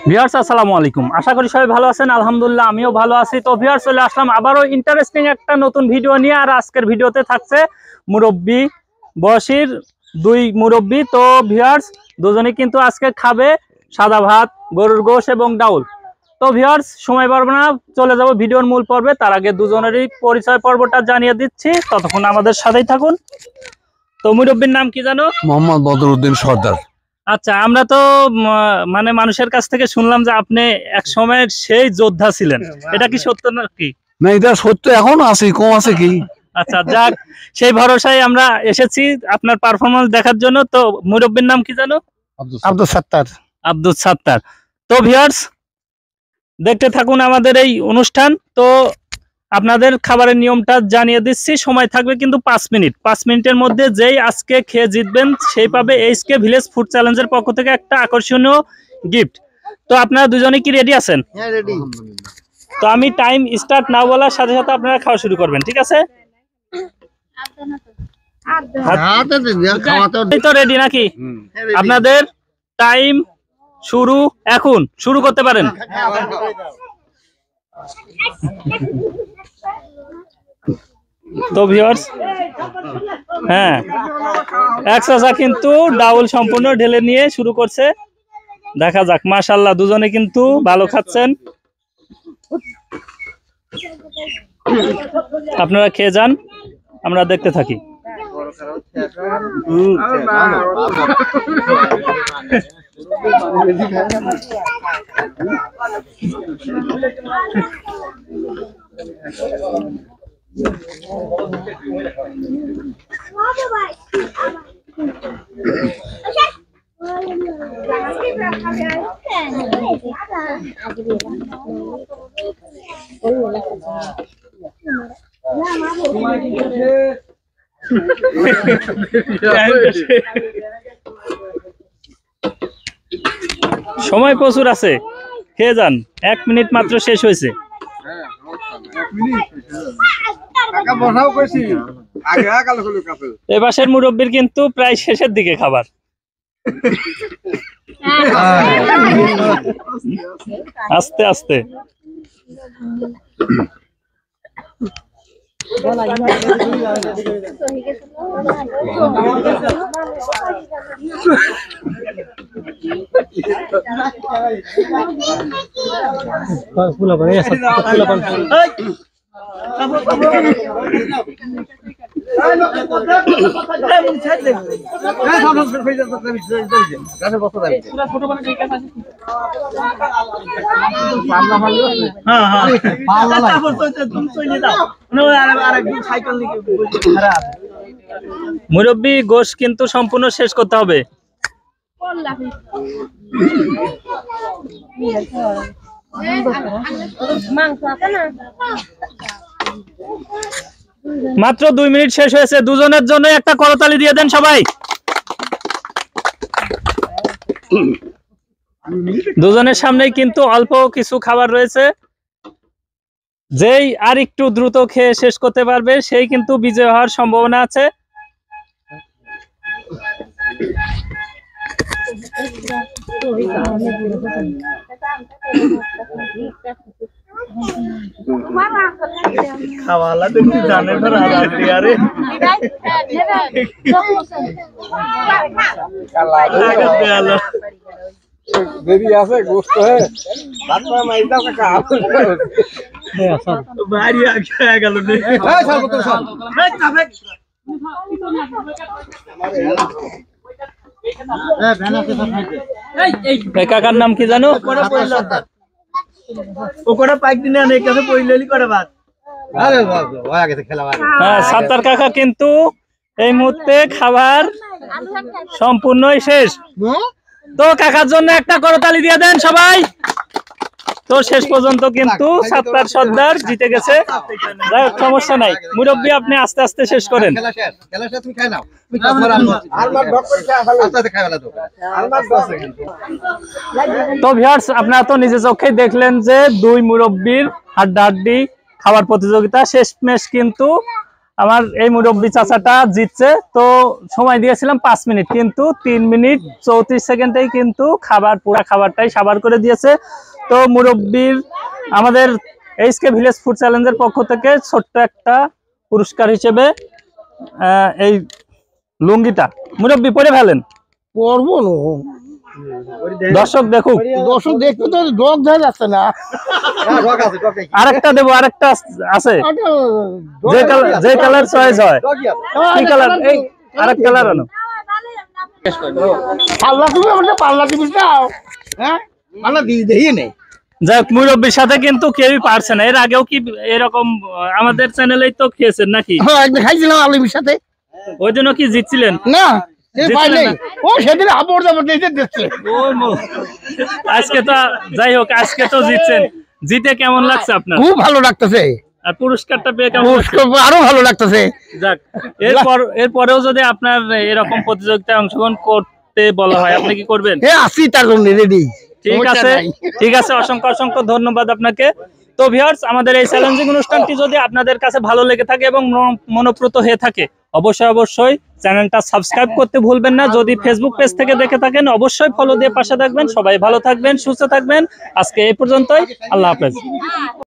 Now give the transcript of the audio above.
Viewers আসসালামু আলাইকুম, আশা করি সবাই ভালো আছেন। আলহামদুলিল্লাহ আমিও ভালো আছি। তো ভিউয়ার্স চলে আসলাম আবারও ইন্টারেস্টিং একটা নতুন ভিডিও নিয়ে। আর আজকের ভিডিওতে থাকছে মুরব্বি বয়সীর দুই মুরব্বি। তো ভিউয়ার্স দুজনেই কিন্তু আজকে খাবে সাদা ভাত, গরুর গোশ এবং ডাউল। তো ভিউয়ার্স সময় পারবো না, চলে যাব ভিডিওর মূল পর্বে। তার আগে দুজনেরই পরিচয় পর্বটা জানিয়ে দিচ্ছি, ততক্ষণ আমাদের সাথেই থাকুন। তো মুরব্বির নাম কি জানো? মোহাম্মদ বদরউদ্দিন সর্দার। আচ্ছা, আমরা তো মানে মানুষের কাছ থেকে শুনলাম যে আপনি এক সময়ের সেই যোদ্ধা ছিলেন, এটা কি সত্য নাকি? না, এটা সত্য, এখন আছে, কম আছে কি। আচ্ছা যাক, সেই ভরসায় আমরা এসেছি আপনার পারফরমেন্স দেখার জন্য। তো মুরব্বির নাম কি জানো? আব্দুল সাত্তার। আব্দুল সাত্তার। তো ভিউয়ার্স দেখতে থাকুন আমাদের এই অনুষ্ঠান। তো আপনাদের খাবারের নিয়মটা জানিয়ে দিচ্ছি। সময় থাকবে কিন্তু 5 মিনিট। 5 মিনিটের মধ্যে যেই আজকে খেয়ে জিতবেন সেই পাবে এইচকে ভিলেজ ফুড চ্যালেঞ্জের পক্ষ থেকে একটা আকর্ষণীয় গিফট। তো আপনারা দুজনে কি রেডি আছেন? হ্যাঁ, রেডি। তো আমি টাইম স্টার্ট না বলার সাথে সাথে আপনারা খাওয়া শুরু করবেন, ঠিক আছে? তো রেডি নাকি? আপনাদের টাইম শুরু, এখন শুরু করতে পারেন। তো ভিউয়ার্স হ্যাঁ, এক চাচা কিন্তু ডাউল সম্পূর্ণ ঢেলে নিয়ে শুরু করছে। দেখা যাক, মাশাআল্লাহ দুজনে কিন্তু ভালো খাচ্ছেন। আপনারা খেয়ে যান, আমরা দেখতে থাকি। সময় প্রচুর আছে, খেয়ে যান। 1 মিনিট মাত্র শেষ হয়েছে। এ পাশের মুরব্বির কিন্তু প্রায় শেষের দিকে খাবার। আস্তে আস্তে। মুরব্বি গোশ কিন্তু সম্পূর্ণ শেষ করতে হবে। মাত্র 2 মিনিট শেষ হয়েছে। দুজনের জন্য একটা করতালি দিয়ে দেন সবাই। দুজনের সামনেই কিন্তু অল্প কিছু খাবার রয়েছে। যেই আর একটু দ্রুত খেয়ে শেষ করতে পারবে সেই কিন্তু বিজয় হওয়ার সম্ভাবনা আছে। খাওয়ালা দেখি জানে ধর আরে দেরি আছে, গোস্ত হ্যাঁ বাচ্চা মাইদা কাকা বাড়ি আগে গেল রে। এই সর্বত সব কাকার নাম কি জানো? সাত্তার কাকা কিন্তু এই মুহূর্তে খাবার সম্পূর্ণই শেষ। তো কাকার জন্য একটা করতালি দিয়ে দেন সবাই। তো শেষ পর্যন্ত কিন্তু সাত্তার সর্দার জিতে গেছে। সমস্যা নাই, মুরব্বী আপনি আস্তে আস্তে শেষ করেন। তো ভিউয়ার্স আপনারা তো নিজে চোখেই দেখলেন যে দুই মুরব্বীর হাড্ডাহাড্ডি খাবার প্রতিযোগিতা শেষমেশ কিন্তু আমার এই মুরব্বী চাচাটা জিতছে। তো সময় দিয়েছিলাম 5 মিনিট, কিন্তু 3 মিনিট 34 সেকেন্ডেই কিন্তু পুরা খাবারটাই সাবার করে দিয়েছে। তো মুরব্বীর আমাদের এইচকে ভিলেজ ফুড চ্যালেঞ্জের পক্ষ থেকে ছোট্ট একটা পুরস্কার হিসেবে এই লুঙ্গিটা মুরব্বী পরে ফেলেন, পড়বো না দর্শক দেখুক। দর্শক দেখতে তো ডগ ধরে যাচ্ছে না। আরেকটা দেবো, আরেকটা আছে যে কালার চয়েস হয়। কি কালার? এই আরেক কালার আনো। পাল্লা তুমি আমাকে পাল্লা দিবি দাও। হ্যাঁ পাল্লা দিয়ে দেই নেই। যাই হোক, মুরব্বীর সাথে কিন্তু কেউই পারছে না। এর আগেও কি এরকম আমাদের চ্যানেলেই তো খেয়েছেন নাকি? হ্যাঁ একদিন খাইছিলাম আলুর সাথে। ওই জন্য কি জিতছিলেন? না ও সেদিন আপড় দাপড় দিতে দিচ্ছে। আজকে তো যাই হোক, আজকে তো জিতছেন। জিতে কেমন লাগছে আপনার? খুব ভালো লাগতেছে। আর পুরস্কারটা পেয়ে কেমন লাগছে? আরো ভালো লাগতেছে। যাক, এরপরেও যদি আপনার এরকম প্রতিযোগিতায় অংশগ্রহণ করতে বলা হয়, আপনি কি করবেন? আসি তার জন্য রেডি। ঠিক আছে, ঠিক আছে, অসংখ্য অসংখ্য ধন্যবাদ আপনাকে। তো ভিউয়ার্স, আমাদের এই চ্যালেঞ্জিং অনুষ্ঠানটি যদি আপনাদের কাছে ভালো লেগে থাকে এবং মনোপ্রত হয়ে থাকে, অবশ্যই চ্যানেলটা সাবস্ক্রাইব করতে ভুলবেন না। যদি ফেসবুক পেজ থেকে দেখে থাকেন, অবশ্যই ফলো দিয়ে পাশে থাকবেন। সবাই ভালো থাকবেন, সুস্থ থাকবেন। আজকে এই পর্যন্তই, আল্লাহ হাফেজ।